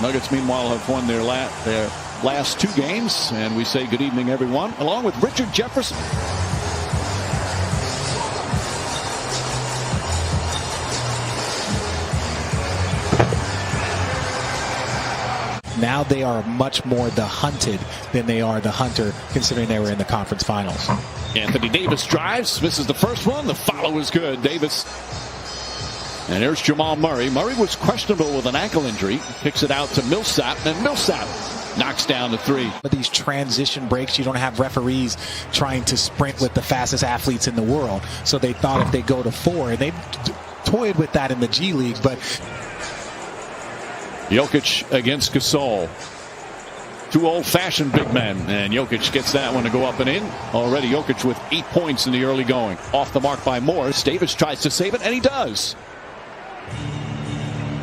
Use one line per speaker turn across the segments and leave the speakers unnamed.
Nuggets, meanwhile, have won their last 2 games, and we say good evening, everyone, along with Richard Jefferson.
Now they are much more the hunted than they are the hunter, considering they were in the conference finals.
Anthony Davis drives, misses the first one. The follow is good. Davis. And here's Jamal Murray. Murray was questionable with an ankle injury. Kicks it out to Millsap, and Millsap knocks down the 3.
With these transition breaks, you don't have referees trying to sprint with the fastest athletes in the world. So they thought if they go to 4, and they've toyed with that in the G League, but
Jokic against Gasol. 2 old-fashioned big men, and Jokic gets that one to go up and in. Already Jokic with 8 points in the early going. Off the mark by Morris. Davis tries to save it, and he does.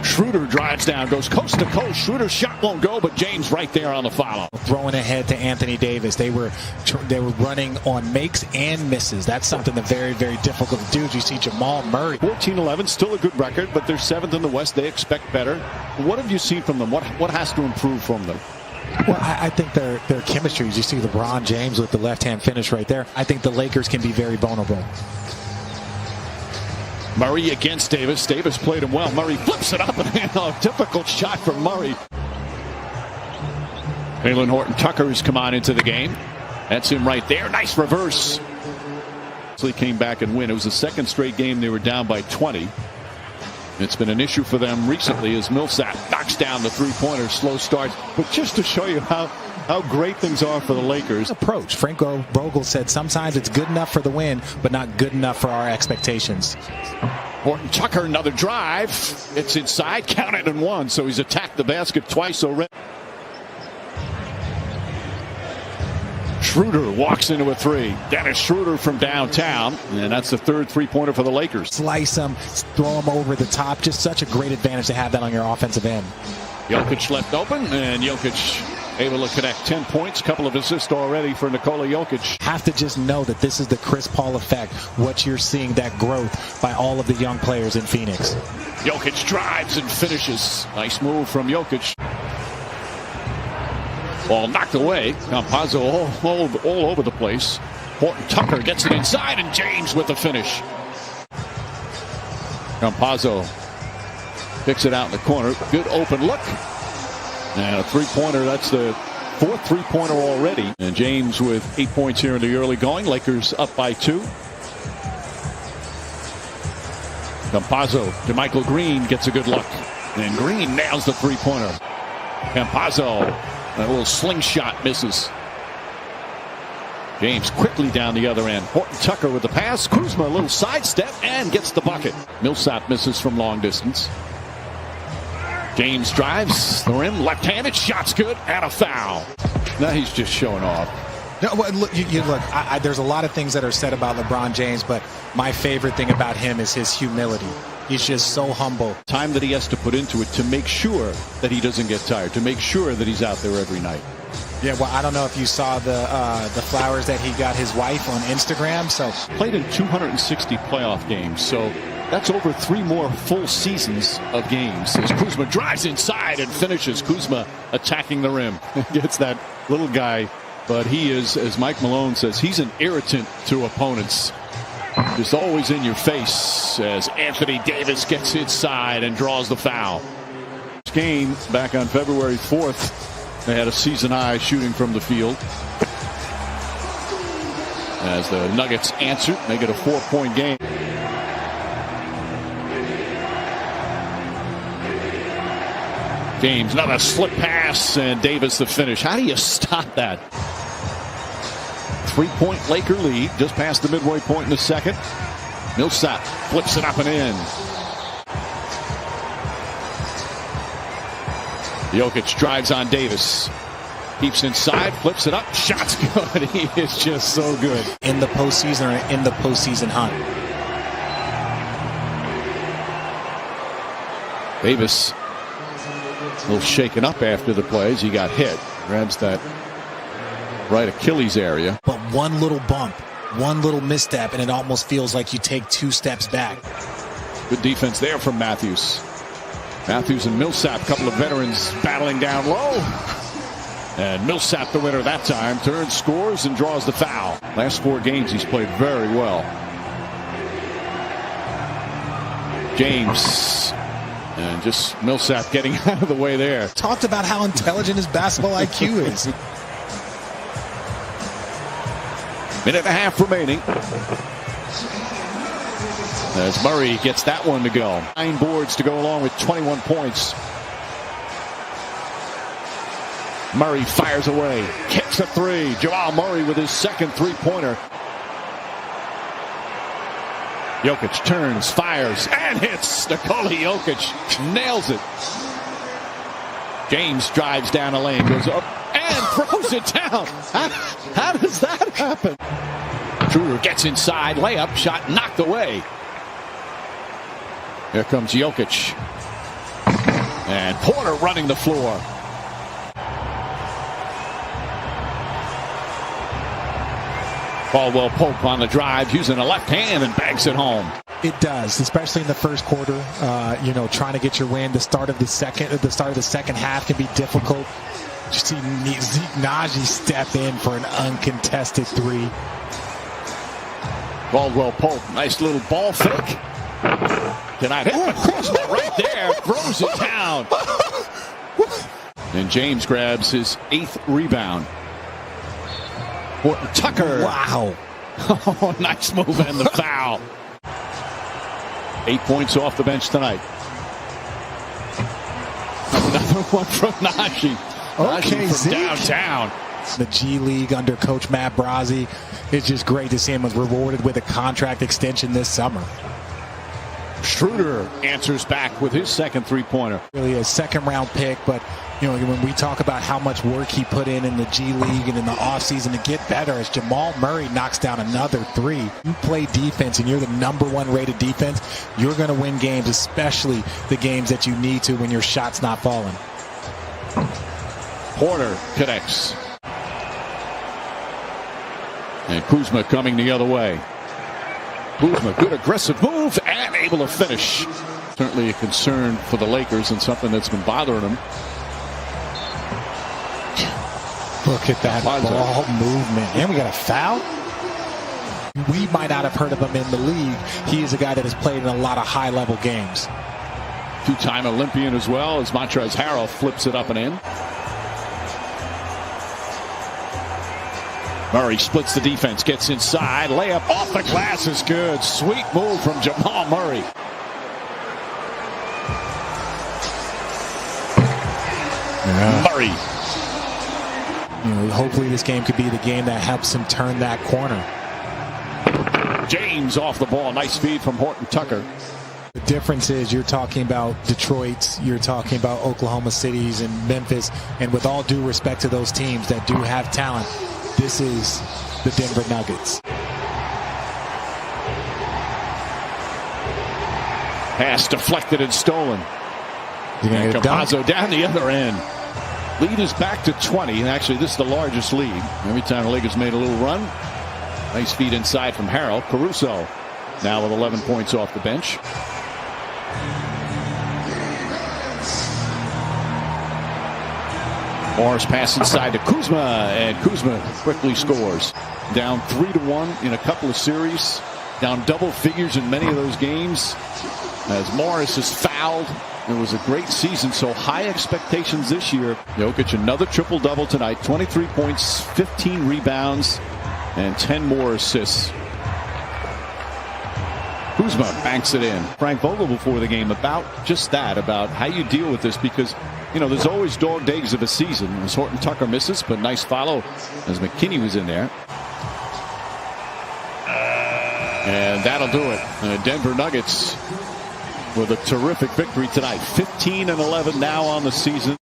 Schroeder drives down, goes coast to coast. Schroeder's shot won't go, but James right there on the follow.
Throwing ahead to Anthony Davis. They were running on makes and misses. That's something that's very, very difficult to do. You see Jamal Murray.
14-11, still a good record, but they're 7th in the West. They expect better. What have you seen from them? What has to improve from them?
Well, I think their chemistry. You see LeBron James with the left-hand finish right there. I think the Lakers can be very vulnerable.
Murray against Davis. Davis played him well. Murray flips it up, and a difficult shot from Murray. Jalen Horton-Tucker has come on into the game. That's him right there. Nice reverse. So he came back and win. It was the 2nd straight game they were down by 20. It's been an issue for them recently as Millsap knocks down the 3-pointer. Slow start. But just to show you how great things are for the Lakers.
Approach. Frank Vogel said sometimes it's good enough for the win, but not good enough for our expectations.
Horton-Tucker, another drive. It's inside. Counted and 1. So he's attacked the basket twice already. Schroeder walks into a 3. Dennis Schroeder from downtown, and that's the 3rd 3-pointer for the Lakers.
Slice them, throw them over the top. Just such a great advantage to have that on your offensive end.
Jokic left open, and Jokic able to connect 10 points. Couple of assists already for Nikola Jokic.
Have to just know that this is the Chris Paul effect. What you're seeing, that growth by all of the young players in Phoenix.
Jokic drives and finishes. Nice move from Jokic. Ball knocked away. Campazzo all over the place. Horton-Tucker gets it inside, and James with the finish. Campazzo picks it out in the corner. Good open look. And a 3-pointer. That's the 4th 3-pointer already. And James with 8 points here in the early going. Lakers up by 2. Campazzo to Michael Green gets a good look. And Green nails the 3-pointer. Campazzo. A little slingshot misses. James quickly down the other end. Horton-Tucker with the pass. Kuzma a little sidestep and gets the bucket. Millsap misses from long distance. James drives the rim. Left-handed shot's good and a foul. Now he's just showing off.
No, well, look, there's a lot of things that are said about LeBron James, but my favorite thing about him is his humility. He's just so humble.
Time that he has to put into it to make sure that he doesn't get tired, to make sure that he's out there every night.
Yeah, well, I don't know if you saw the flowers that he got his wife on Instagram. So
played in 260 playoff games, so that's over 3 more full seasons of games. As Kuzma drives inside and finishes. Kuzma attacking the rim. Gets that little guy, but he is, as Mike Malone says, he's an irritant to opponents. Just always in your face as Anthony Davis gets inside and draws the foul. This game back on February 4th, they had a season high shooting from the field. As the Nuggets answered, make it a 4-point game. James, another slip pass, and Davis the finish. How do you stop that? 3-point Laker lead, just past the midway point in the 2nd. Millsap flips it up and in. Jokic drives on Davis. Keeps inside, flips it up, shot's good. He is just so good.
In the postseason or in the postseason hunt.
Davis a little shaken up after the plays. He got hit. Grabs that right Achilles area.
But one little bump, one little misstep, and it almost feels like you take 2 steps back.
Good defense there from Matthews. Matthews and Millsap, a couple of veterans battling down low. And Millsap, the winner that time, turns, scores, and draws the foul. Last 4 games, he's played very well. James. And just Millsap getting out of the way there.
Talked about how intelligent his basketball IQ is.
Minute and a half remaining. As Murray gets that one to go. 9 boards to go along with 21 points. Murray fires away. Kicks a 3. Jamal Murray with his second 3-pointer. Jokic turns, fires, and hits. Nikola Jokic nails it. James drives down a lane, goes up, and throws it down. How does that happen? Schroeder gets inside, layup, shot knocked away. Here comes Jokic. And Porter running the floor. Caldwell Pope on the drive, using a left hand and banks it home.
It does, especially in the first quarter. Trying to get your win. The start of the second half can be difficult. Just see Zeke Naji step in for an uncontested 3.
Caldwell Pope, nice little ball fake. Tonight, Kuzma right there, throws it down. And James grabs his 8th rebound. Tucker.
Wow.
Oh, nice move and the foul. 8 points off the bench tonight. Another one from Naji.
Okay,
from downtown.
The G League under Coach Matt Brazzi. It's just great to see him was rewarded with a contract extension this summer.
Schroeder answers back with his second 3-pointer.
Really a 2nd-round pick, but when we talk about how much work he put in the G League and in the offseason to get better, as Jamal Murray knocks down another 3. You play defense and you're the #1 rated defense, you're going to win games, especially the games that you need to when your shot's not falling.
Porter connects. And Kuzma coming the other way. Kuzma, good aggressive move and able to finish. Certainly a concern for the Lakers and something that's been bothering them.
Look at that ball movement. And we got a foul. We might not have heard of him in the league. He is a guy that has played in a lot of high-level games.
2-time Olympian as well, as Montrezl Harrell flips it up and in. Murray splits the defense, gets inside, layup off the glass is good. Sweet move from Jamal Murray. Murray.
Hopefully this game could be the game that helps him turn that corner.
James off the ball. Nice feed from Horton Tucker.
The difference is you're talking about Detroit, you're talking about Oklahoma Cities and Memphis, and with all due respect to those teams that do have talent, this is the Denver Nuggets.
Pass deflected and stolen. And Campazzo down the other end. Lead is back to 20. And actually, this is the largest lead. Every time the Lakers made a little run. Nice feed inside from Harrell. Caruso now with 11 points off the bench. Morris pass inside to Kuzma, and Kuzma quickly scores. Down 3-1 in a couple of series. Down double figures in many of those games. As Morris is fouled. It was a great season, so high expectations this year. Jokic another triple-double tonight. 23 points, 15 rebounds, and 10 more assists. Kuzma banks it in. Frank Vogel before the game about just that, about how you deal with this, because there's always dog days of a season. As Horton Tucker misses, but nice follow as McKinney was in there. And that'll do it. Denver Nuggets with a terrific victory tonight. 15-11 now on the season.